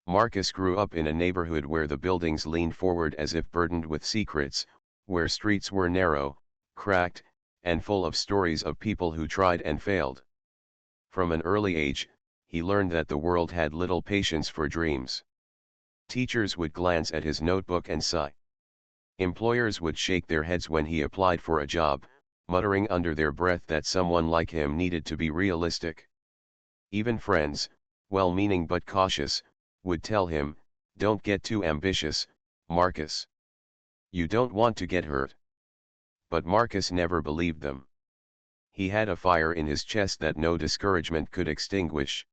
Marcus grew up in a neighborhood where the buildings leaned forward as if burdened with secrets, where streets were narrow, cracked, and full of stories of people who tried and failed. From an early age, he learned that the world had little patience for dreams. Teachers would glance at his notebook and sigh. Employers would shake their heads when he applied for a job, muttering under their breath that someone like him needed to be realistic. Even friends, well-meaning but cautious, would tell him, "Don't get too ambitious, Marcus. You don't want to get hurt." But Marcus never believed them. He had a fire in his chest that no discouragement could extinguish.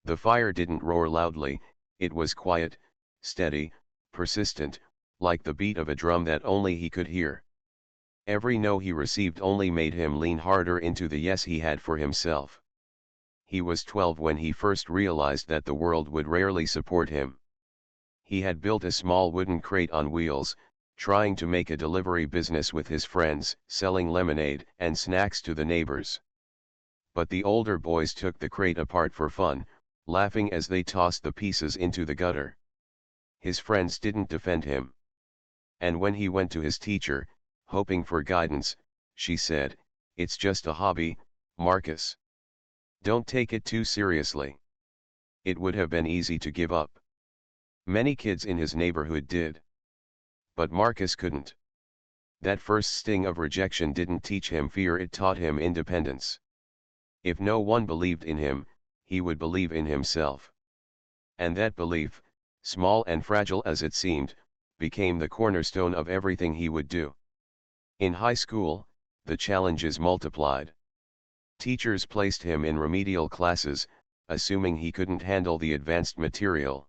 The fire didn't roar loudly, it was quiet, steady, persistent, like the beat of a drum that only he could hear. Every no he received only made him lean harder into the yes he had for himself. He was 12 when he first realized that the world would rarely support him. He had built a small wooden crate on wheels, trying to make a delivery business with his friends, selling lemonade and snacks to the neighbors. But the older boys took the crate apart for fun, laughing as they tossed the pieces into the gutter. His friends didn't defend him. And when he went to his teacher, hoping for guidance, she said, "It's just a hobby, Marcus. Don't take it too seriously." It would have been easy to give up. Many kids in his neighborhood did. But Marcus couldn't. That first sting of rejection didn't teach him fear, it taught him independence. If no one believed in him, he would believe in himself. And that belief, small and fragile as it seemed, became the cornerstone of everything he would do. In high school, the challenges multiplied. Teachers placed him in remedial classes, assuming he couldn't handle the advanced material.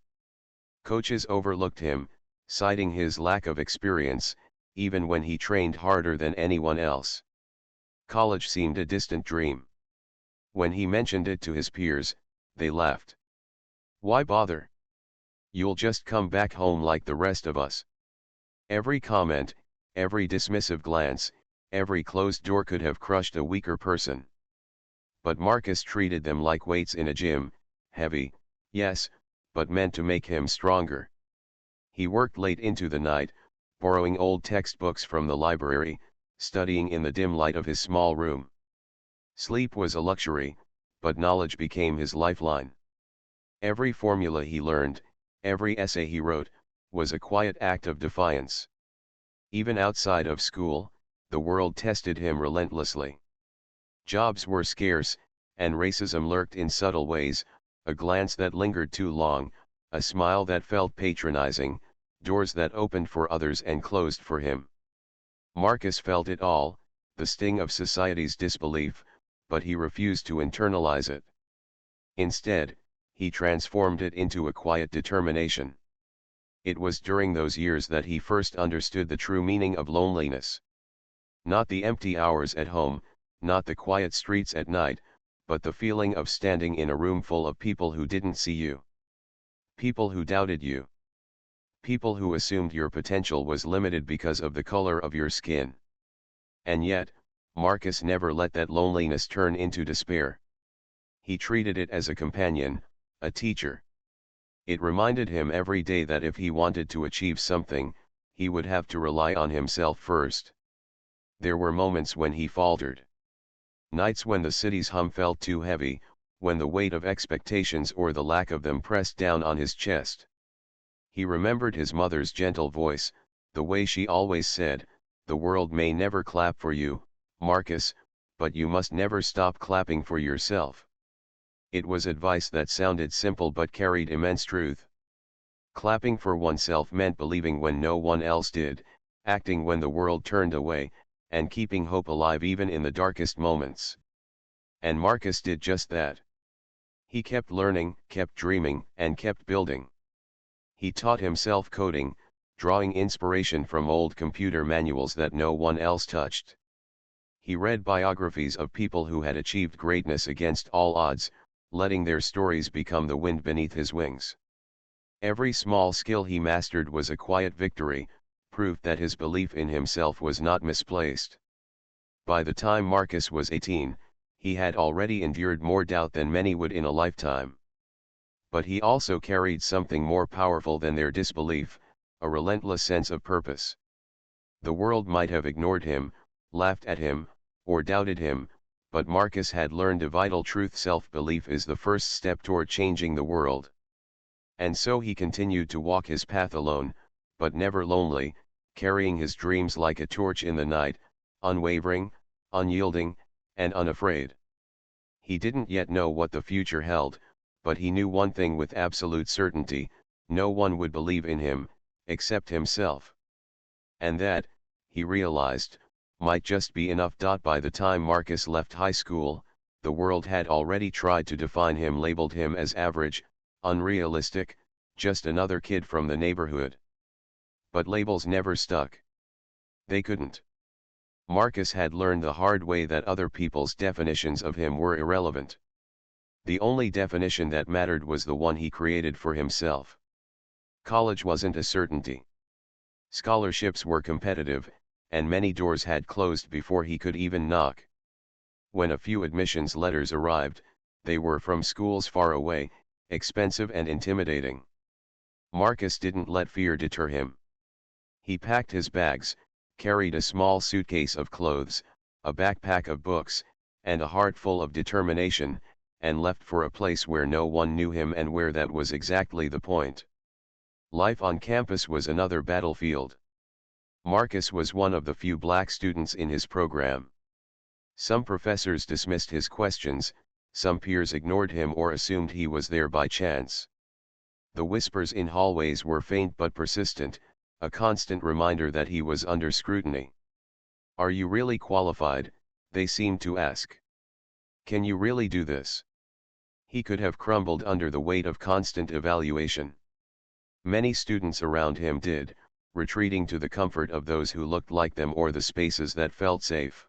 Coaches overlooked him, citing his lack of experience, even when he trained harder than anyone else. College seemed a distant dream. When he mentioned it to his peers, they laughed. "Why bother? You'll just come back home like the rest of us." Every comment, every dismissive glance, every closed door could have crushed a weaker person. But Marcus treated them like weights in a gym, heavy, yes, but meant to make him stronger. He worked late into the night, borrowing old textbooks from the library, studying in the dim light of his small room. Sleep was a luxury, but knowledge became his lifeline. Every formula he learned, every essay he wrote, was a quiet act of defiance. Even outside of school, the world tested him relentlessly. Jobs were scarce, and racism lurked in subtle ways, a glance that lingered too long, a smile that felt patronizing, doors that opened for others and closed for him. Marcus felt it all, the sting of society's disbelief, but he refused to internalize it. Instead, he transformed it into a quiet determination. It was during those years that he first understood the true meaning of loneliness. Not the empty hours at home, not the quiet streets at night, but the feeling of standing in a room full of people who didn't see you. People who doubted you. People who assumed your potential was limited because of the color of your skin. And yet, Marcus never let that loneliness turn into despair. He treated it as a companion, a teacher. It reminded him every day that if he wanted to achieve something, he would have to rely on himself first. There were moments when he faltered. Nights when the city's hum felt too heavy, when the weight of expectations or the lack of them pressed down on his chest. He remembered his mother's gentle voice, the way she always said, "The world may never clap for you, Marcus, but you must never stop clapping for yourself." It was advice that sounded simple but carried immense truth. Clapping for oneself meant believing when no one else did, acting when the world turned away, and keeping hope alive even in the darkest moments. And Marcus did just that. He kept learning, kept dreaming, and kept building. He taught himself coding, drawing inspiration from old computer manuals that no one else touched. He read biographies of people who had achieved greatness against all odds, letting their stories become the wind beneath his wings. Every small skill he mastered was a quiet victory, proof that his belief in himself was not misplaced. By the time Marcus was 18, he had already endured more doubt than many would in a lifetime. But he also carried something more powerful than their disbelief, a relentless sense of purpose. The world might have ignored him, laughed at him, or doubted him, but Marcus had learned a vital truth: self-belief is the first step toward changing the world. And so he continued to walk his path alone, but never lonely, carrying his dreams like a torch in the night, unwavering, unyielding, and unafraid. He didn't yet know what the future held, but he knew one thing with absolute certainty: no one would believe in him, except himself. And that, he realized, might just be enough. By the time Marcus left high school, the world had already tried to define him, labeled him as average, unrealistic, just another kid from the neighborhood. But labels never stuck. They couldn't. Marcus had learned the hard way that other people's definitions of him were irrelevant. The only definition that mattered was the one he created for himself. College wasn't a certainty. Scholarships were competitive, and many doors had closed before he could even knock. When a few admissions letters arrived, they were from schools far away, expensive and intimidating. Marcus didn't let fear deter him. He packed his bags, carried a small suitcase of clothes, a backpack of books, and a heart full of determination, and left for a place where no one knew him, and where that was exactly the point. Life on campus was another battlefield. Marcus was one of the few black students in his program. Some professors dismissed his questions, some peers ignored him or assumed he was there by chance. The whispers in hallways were faint but persistent, a constant reminder that he was under scrutiny. "Are you really qualified?" they seemed to ask. "Can you really do this?" He could have crumbled under the weight of constant evaluation. Many students around him did, retreating to the comfort of those who looked like them or the spaces that felt safe.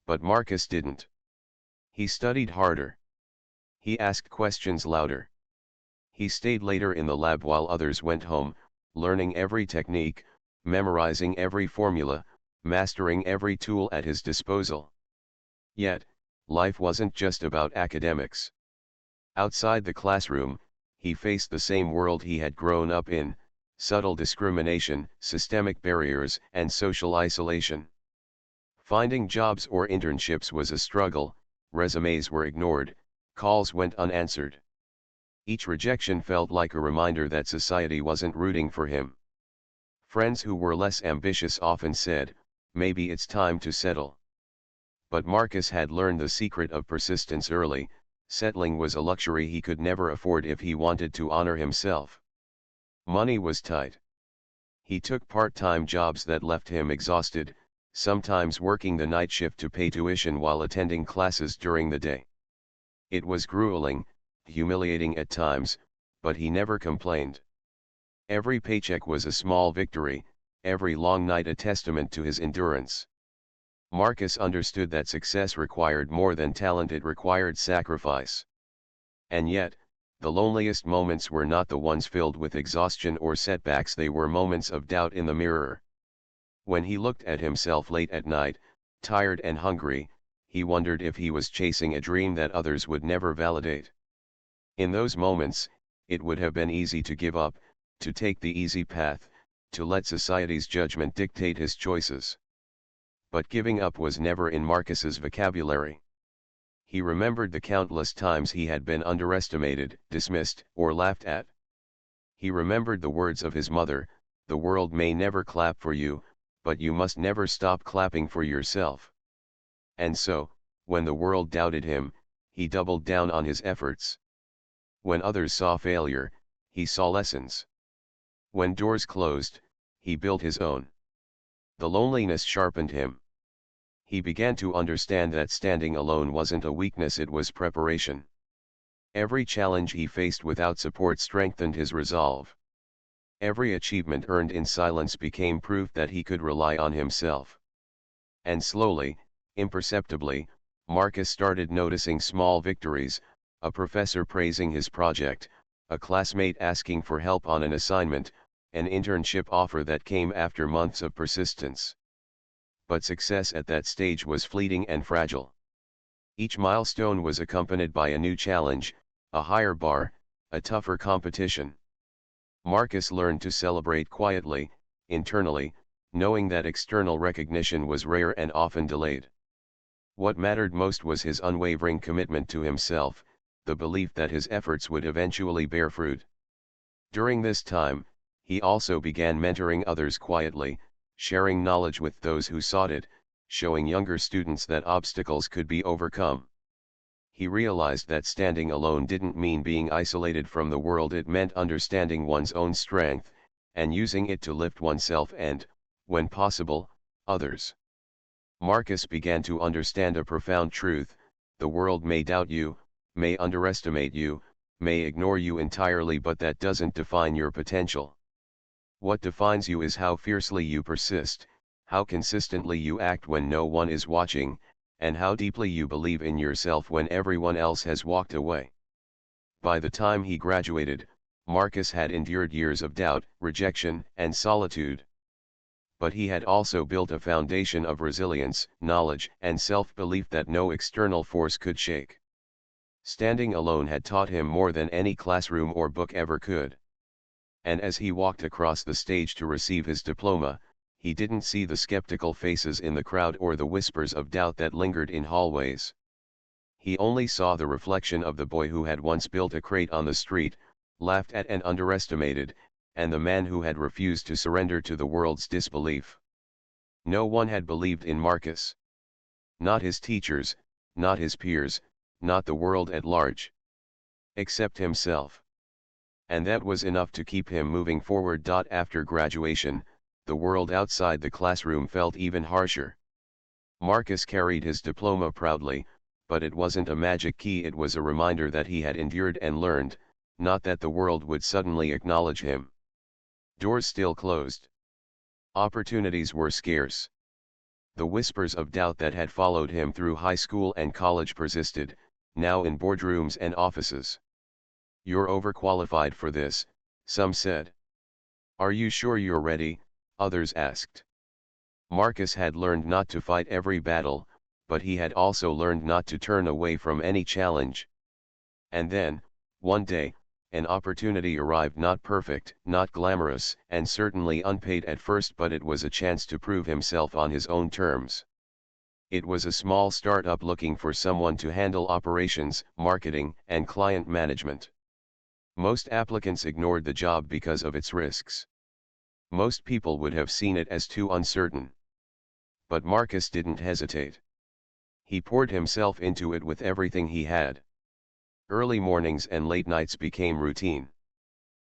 But Marcus didn't. He studied harder. He asked questions louder. He stayed later in the lab while others went home, learning every technique, memorizing every formula, mastering every tool at his disposal. Yet, life wasn't just about academics. Outside the classroom, he faced the same world he had grown up in: subtle discrimination, systemic barriers, and social isolation. Finding jobs or internships was a struggle, resumes were ignored, calls went unanswered. Each rejection felt like a reminder that society wasn't rooting for him. Friends who were less ambitious often said, "Maybe it's time to settle." But Marcus had learned the secret of persistence early: settling was a luxury he could never afford if he wanted to honor himself. Money was tight. He took part-time jobs that left him exhausted, sometimes working the night shift to pay tuition while attending classes during the day. It was grueling, humiliating at times, but he never complained. Every paycheck was a small victory, every long night a testament to his endurance. Marcus understood that success required more than talent, it required sacrifice. And yet, the loneliest moments were not the ones filled with exhaustion or setbacks, they were moments of doubt in the mirror. When he looked at himself late at night, tired and hungry, he wondered if he was chasing a dream that others would never validate. In those moments, it would have been easy to give up, to take the easy path, to let society's judgment dictate his choices. But giving up was never in Marcus's vocabulary. He remembered the countless times he had been underestimated, dismissed, or laughed at. He remembered the words of his mother: "The world may never clap for you, but you must never stop clapping for yourself." And so, when the world doubted him, he doubled down on his efforts. When others saw failure, he saw lessons. When doors closed, he built his own. The loneliness sharpened him. He began to understand that standing alone wasn't a weakness, it was preparation. Every challenge he faced without support strengthened his resolve. Every achievement earned in silence became proof that he could rely on himself. And slowly, imperceptibly, Marcus started noticing small victories: a professor praising his project, a classmate asking for help on an assignment, an internship offer that came after months of persistence. But success at that stage was fleeting and fragile. Each milestone was accompanied by a new challenge, a higher bar, a tougher competition. Marcus learned to celebrate quietly, internally, knowing that external recognition was rare and often delayed. What mattered most was his unwavering commitment to himself, the belief that his efforts would eventually bear fruit. During this time, he also began mentoring others quietly, sharing knowledge with those who sought it, showing younger students that obstacles could be overcome. He realized that standing alone didn't mean being isolated from the world, it meant understanding one's own strength, and using it to lift oneself and, when possible, others. Marcus began to understand a profound truth: the world may doubt you, may underestimate you, may ignore you entirely, but that doesn't define your potential. What defines you is how fiercely you persist, how consistently you act when no one is watching, and how deeply you believe in yourself when everyone else has walked away. By the time he graduated, Marcus had endured years of doubt, rejection, and solitude. But he had also built a foundation of resilience, knowledge, and self-belief that no external force could shake. Standing alone had taught him more than any classroom or book ever could. And as he walked across the stage to receive his diploma, he didn't see the skeptical faces in the crowd or the whispers of doubt that lingered in hallways. He only saw the reflection of the boy who had once built a crate on the street, laughed at and underestimated, and the man who had refused to surrender to the world's disbelief. No one had believed in Marcus. Not his teachers, not his peers, not the world at large. Except himself. And that was enough to keep him moving forward. After graduation, the world outside the classroom felt even harsher. Marcus carried his diploma proudly, but it wasn't a magic key, it was a reminder that he had endured and learned, not that the world would suddenly acknowledge him. Doors still closed. Opportunities were scarce. The whispers of doubt that had followed him through high school and college persisted, now in boardrooms and offices. "You're overqualified for this," some said. "Are you sure you're ready?" others asked. Marcus had learned not to fight every battle, but he had also learned not to turn away from any challenge. And then, one day, an opportunity arrived, not perfect, not glamorous, and certainly unpaid at first, but it was a chance to prove himself on his own terms. It was a small startup looking for someone to handle operations, marketing, and client management. Most applicants ignored the job because of its risks. Most people would have seen it as too uncertain. But Marcus didn't hesitate. He poured himself into it with everything he had. Early mornings and late nights became routine.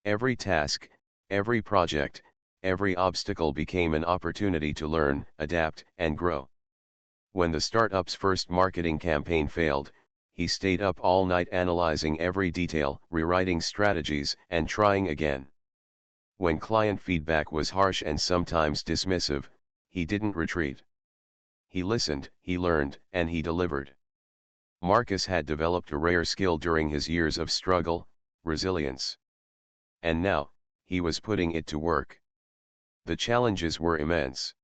Every task, every project, every obstacle became an opportunity to learn, adapt, and grow. When the startup's first marketing campaign failed, he stayed up all night analyzing every detail, rewriting strategies, and trying again. When client feedback was harsh and sometimes dismissive, he didn't retreat. He listened, he learned, and he delivered. Marcus had developed a rare skill during his years of struggle, resilience. And now, he was putting it to work. The challenges were immense.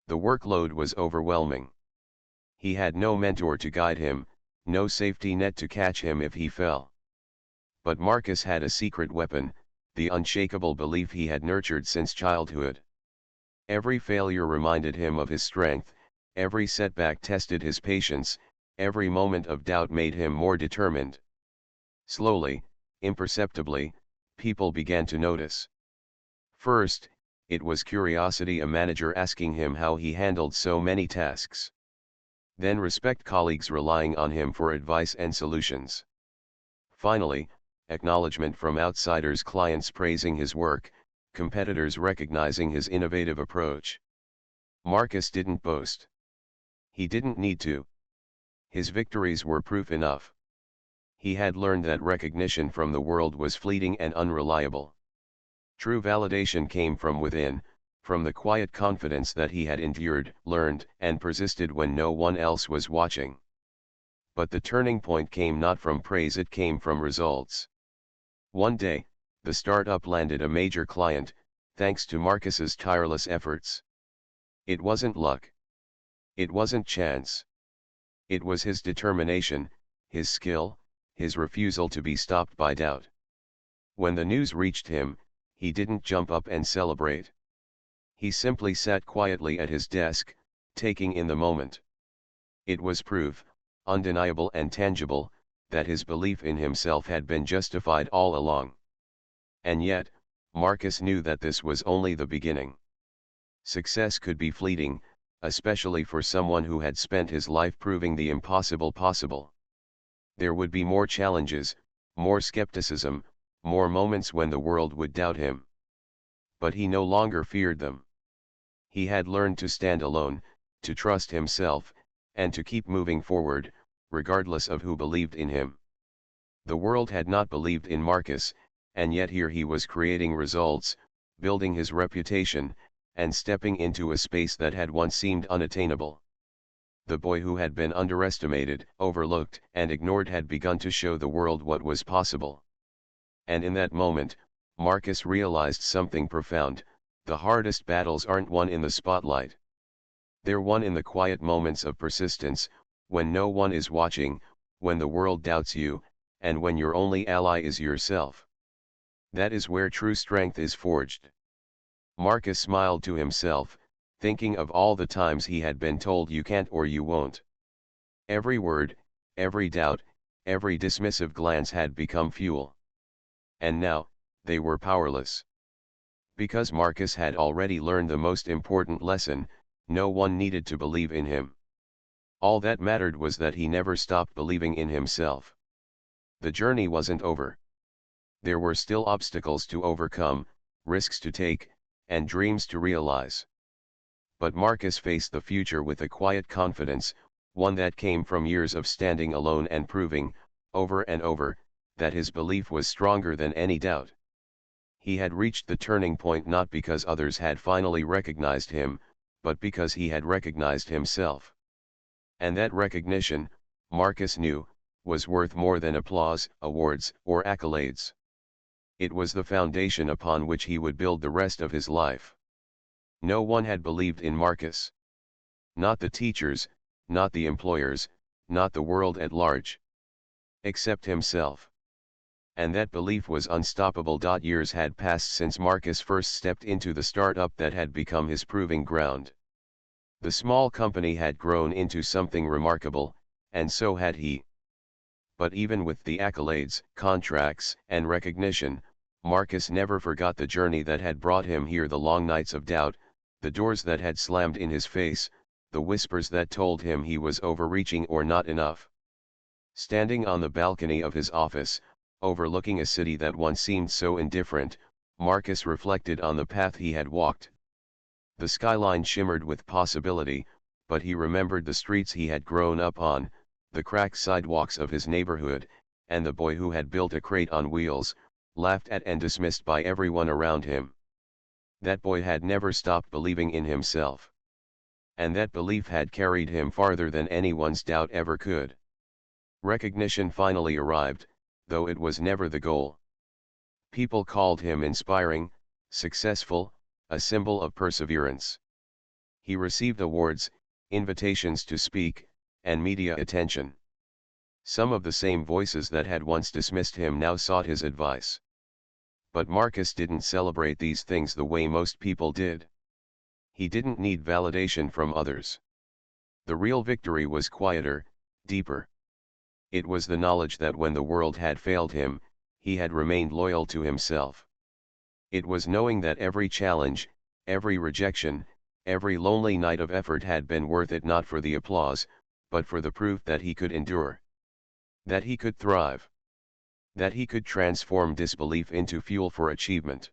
The workload was overwhelming. He had no mentor to guide him, no safety net to catch him if he fell. But Marcus had a secret weapon, the unshakable belief he had nurtured since childhood. Every failure reminded him of his strength, every setback tested his patience, every moment of doubt made him more determined. Slowly, imperceptibly, people began to notice. First, it was curiosity, a manager asking him how he handled so many tasks. Then respect, colleagues relying on him for advice and solutions. Finally, acknowledgement from outsiders, clients praising his work, competitors recognizing his innovative approach. Marcus didn't boast. He didn't need to. His victories were proof enough. He had learned that recognition from the world was fleeting and unreliable. True validation came from within, from the quiet confidence that he had endured, learned, and persisted when no one else was watching. But the turning point came not from praise, it came from results. One day, the startup landed a major client, thanks to Marcus's tireless efforts. It wasn't luck. It wasn't chance. It was his determination, his skill, his refusal to be stopped by doubt. When the news reached him, he didn't jump up and celebrate. He simply sat quietly at his desk, taking in the moment. It was proof, undeniable and tangible, that his belief in himself had been justified all along. And yet, Marcus knew that this was only the beginning. Success could be fleeting, especially for someone who had spent his life proving the impossible possible. There would be more challenges, more skepticism, more moments when the world would doubt him. But he no longer feared them. He had learned to stand alone, to trust himself, and to keep moving forward, regardless of who believed in him. The world had not believed in Marcus, and yet here he was creating results, building his reputation, and stepping into a space that had once seemed unattainable. The boy who had been underestimated, overlooked, and ignored had begun to show the world what was possible. And in that moment, Marcus realized something profound: the hardest battles aren't won in the spotlight. They're won in the quiet moments of persistence, when no one is watching, when the world doubts you, and when your only ally is yourself. That is where true strength is forged. Marcus smiled to himself, thinking of all the times he had been told you can't or you won't. Every word, every doubt, every dismissive glance had become fuel. And now, they were powerless. Because Marcus had already learned the most important lesson: no one needed to believe in him. All that mattered was that he never stopped believing in himself. The journey wasn't over. There were still obstacles to overcome, risks to take, and dreams to realize. But Marcus faced the future with a quiet confidence, one that came from years of standing alone and proving, over and over, that his belief was stronger than any doubt. He had reached the turning point not because others had finally recognized him, but because he had recognized himself. And that recognition, Marcus knew, was worth more than applause, awards, or accolades. It was the foundation upon which he would build the rest of his life. No one had believed in Marcus. Not the teachers, not the employers, not the world at large. Except himself. And that belief was unstoppable. Years had passed since Marcus first stepped into the startup that had become his proving ground. The small company had grown into something remarkable, and so had he. But even with the accolades, contracts, and recognition, Marcus never forgot the journey that had brought him here: the long nights of doubt, the doors that had slammed in his face, the whispers that told him he was overreaching or not enough. Standing on the balcony of his office, overlooking a city that once seemed so indifferent, Marcus reflected on the path he had walked. The skyline shimmered with possibility, but he remembered the streets he had grown up on, the cracked sidewalks of his neighborhood, and the boy who had built a crate on wheels, laughed at and dismissed by everyone around him. That boy had never stopped believing in himself. And that belief had carried him farther than anyone's doubt ever could. Recognition finally arrived, though it was never the goal. People called him inspiring, successful, a symbol of perseverance. He received awards, invitations to speak, and media attention. Some of the same voices that had once dismissed him now sought his advice. But Marcus didn't celebrate these things the way most people did. He didn't need validation from others. The real victory was quieter, deeper. It was the knowledge that when the world had failed him, he had remained loyal to himself. It was knowing that every challenge, every rejection, every lonely night of effort had been worth it, not for the applause, but for the proof that he could endure. That he could thrive. That he could transform disbelief into fuel for achievement.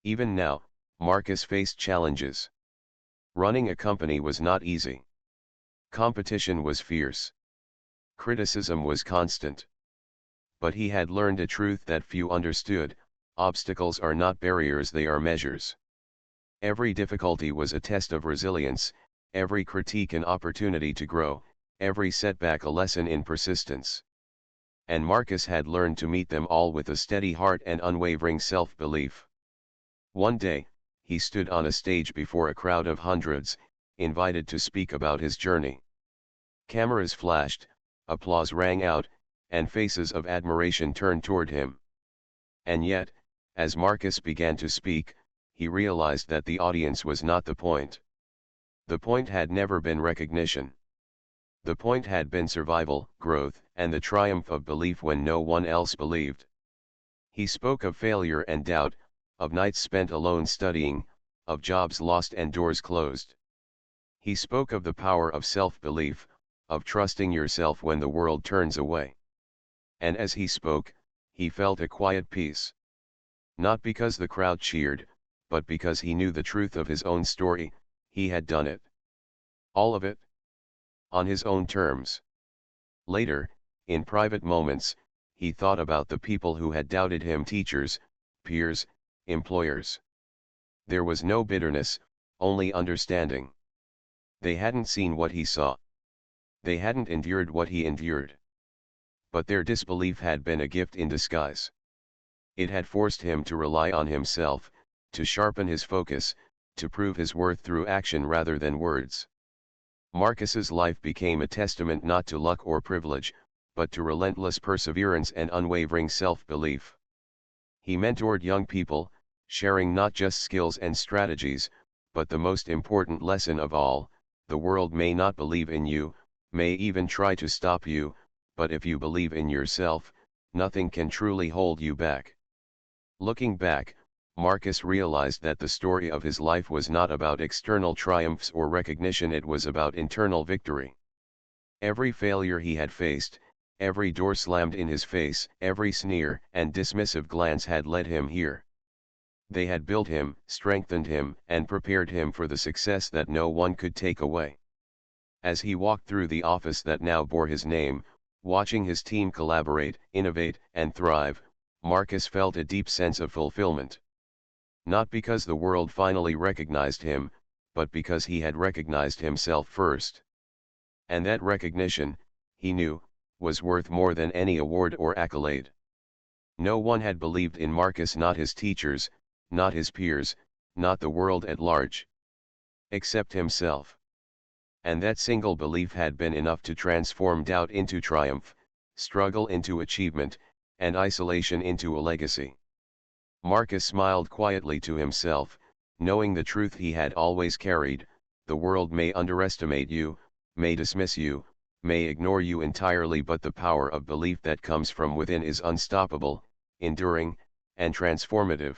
Even now, Marcus faced challenges. Running a company was not easy. Competition was fierce. Criticism was constant. But he had learned a truth that few understood: obstacles are not barriers, they are measures. Every difficulty was a test of resilience, every critique an opportunity to grow, every setback a lesson in persistence. And Marcus had learned to meet them all with a steady heart and unwavering self-belief. One day, he stood on a stage before a crowd of hundreds, invited to speak about his journey. Cameras flashed, applause rang out, and faces of admiration turned toward him. And yet, as Marcus began to speak, he realized that the audience was not the point. The point had never been recognition. The point had been survival, growth, and the triumph of belief when no one else believed. He spoke of failure and doubt, of nights spent alone studying, of jobs lost and doors closed. He spoke of the power of self-belief, of trusting yourself when the world turns away. And as he spoke, he felt a quiet peace. Not because the crowd cheered, but because he knew the truth of his own story. He had done it. All of it. On his own terms. Later, in private moments, he thought about the people who had doubted him: teachers, peers, employers. There was no bitterness, only understanding. They hadn't seen what he saw. They hadn't endured what he endured. But their disbelief had been a gift in disguise. It had forced him to rely on himself, to sharpen his focus, to prove his worth through action rather than words. Marcus's life became a testament not to luck or privilege, but to relentless perseverance and unwavering self-belief. He mentored young people, sharing not just skills and strategies, but the most important lesson of all: the world may not believe in you, may even try to stop you, but if you believe in yourself, nothing can truly hold you back. Looking back, Marcus realized that the story of his life was not about external triumphs or recognition, it was about internal victory. Every failure he had faced, every door slammed in his face, every sneer and dismissive glance had led him here. They had built him, strengthened him, and prepared him for the success that no one could take away. As he walked through the office that now bore his name, watching his team collaborate, innovate, and thrive, Marcus felt a deep sense of fulfillment. Not because the world finally recognized him, but because he had recognized himself first. And that recognition, he knew, was worth more than any award or accolade. No one had believed in Marcus, not his teachers, not his peers, not the world at large. Except himself. And that single belief had been enough to transform doubt into triumph, struggle into achievement, and isolation into a legacy. Marcus smiled quietly to himself, knowing the truth he had always carried: the world may underestimate you, may dismiss you, may ignore you entirely, but the power of belief that comes from within is unstoppable, enduring, and transformative.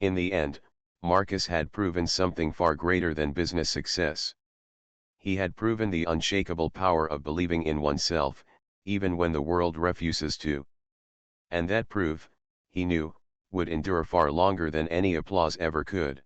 In the end, Marcus had proven something far greater than business success. He had proven the unshakable power of believing in oneself, even when the world refuses to. And that proof, he knew, would endure far longer than any applause ever could.